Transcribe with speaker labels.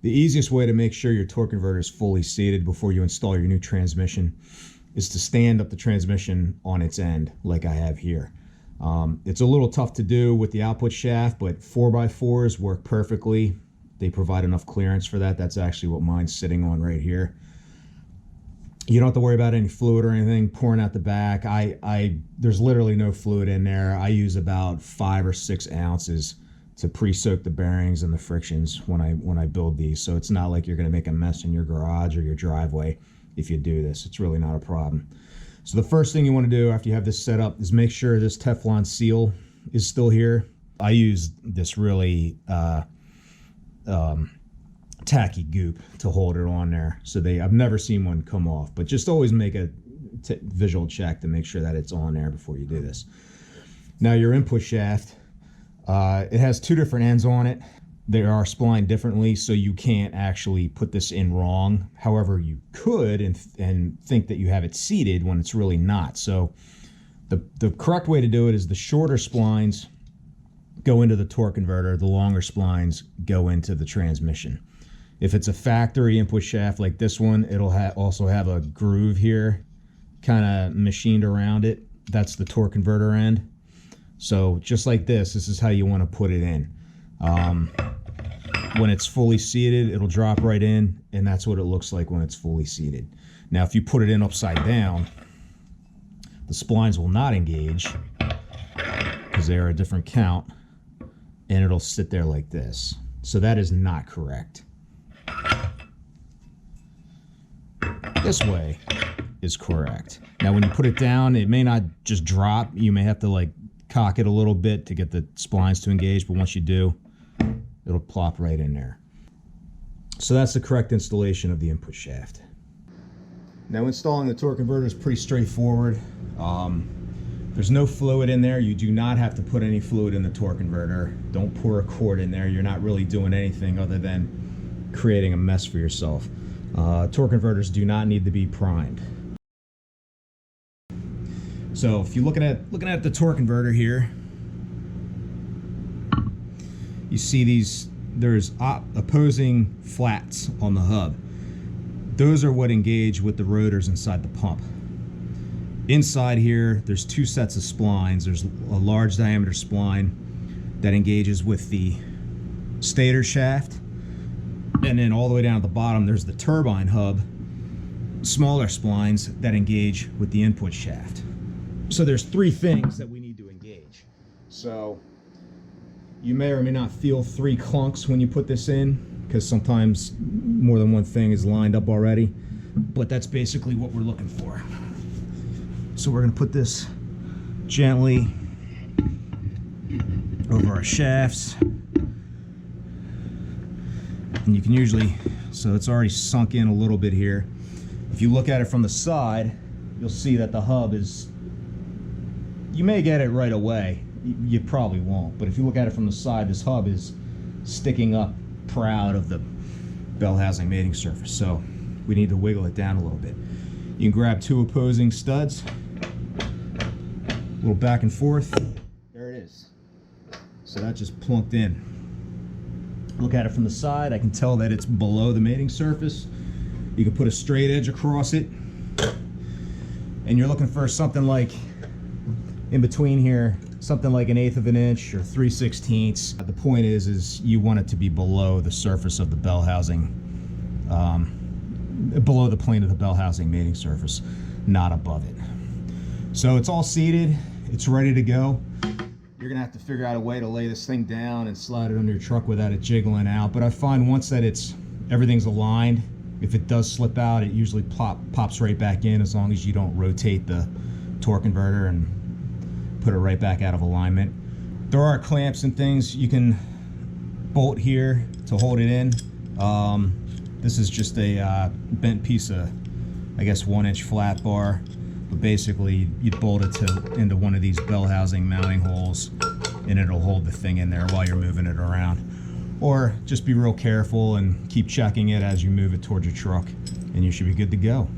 Speaker 1: The easiest way to make sure your torque converter is fully seated before you install your new transmission is to stand up the transmission on its end like I have here. It's a little tough to do with the output shaft, but 4x4s work perfectly. They provide enough clearance for that. That's actually what mine's sitting on right here. You don't have to worry about any fluid or anything pouring out the back. There's literally no fluid in there. I use about 5 or 6 ounces to pre-soak the bearings and the frictions when I build these. So it's not like you're going to make a mess in your garage or your driveway if you do this. It's really not a problem. So the first thing you want to do after you have this set up is make sure this Teflon seal is still here. I use this really tacky goop to hold it on there. So I've never seen one come off, but just always make a visual check to make sure that it's on there before you do this. Now your input shaft, it has 2 different ends on it. They are splined differently, so you can't actually put this in wrong. However, you could and think that you have it seated when it's really not. So the correct way to do it is the shorter splines go into the torque converter, the longer splines go into the transmission. If it's a factory input shaft like this one, it'll also have a groove here kind of machined around it. That's the torque converter end. So just like this is how you want to put it in. When it's fully seated, it'll drop right in, and that's what it looks like when it's fully seated. Now, if you put it in upside down, the splines will not engage because they are a different count, and it'll sit there like this. So that is not correct. This way is correct. Now, when you put it down, it may not just drop. You may have to like cock it a little bit to get the splines to engage, but once you do, it'll plop right in there. So that's the correct installation of the input shaft. Now, installing the torque converter is pretty straightforward. There's no fluid in there. You do not have to put any fluid in the torque converter. Don't pour a cord in there. You're not really doing anything other than creating a mess for yourself. Torque converters do not need to be primed. So if you're looking at the torque converter here, you see there's opposing flats on the hub. Those are what engage with the rotors inside the pump. Inside here, there's 2 sets of splines. There's a large diameter spline that engages with the stator shaft, and then all the way down at the bottom, there's the turbine hub, smaller splines that engage with the input shaft. So there's 3 things that we need to engage. So you may or may not feel 3 clunks when you put this in, because sometimes more than one thing is lined up already, but that's basically what we're looking for. So we're going to put this gently over our shafts, and you can usually, so it's already sunk in a little bit here. If you look at it from the side, you'll see that the hub is, you may get it right away, you probably won't, but if you look at it from the side, this hub is sticking up proud of the bell housing mating surface, so we need to wiggle it down a little bit. You can grab 2 opposing studs, a little back and forth, there it is. So that just plunked in. Look at it from the side, I can tell that it's below the mating surface. You can put a straight edge across it, and you're looking for something like in between here, something like 1/8 of an inch or 3/16. The point is you want it to be below the surface of the bell housing, below the plane of the bell housing mating surface, not above it. So it's all seated, it's ready to go. You're gonna have to figure out a way to lay this thing down and slide it under your truck without it jiggling out. But I find once that everything's aligned, if it does slip out, it usually pops right back in, as long as you don't rotate the torque converter and put it right back out of alignment. There are clamps and things you can bolt here to hold it in. This is just a bent piece of, I guess, 1-inch flat bar. But basically, you bolt it into one of these bell housing mounting holes, and it'll hold the thing in there while you're moving it around. Or just be real careful and keep checking it as you move it towards your truck, and you should be good to go.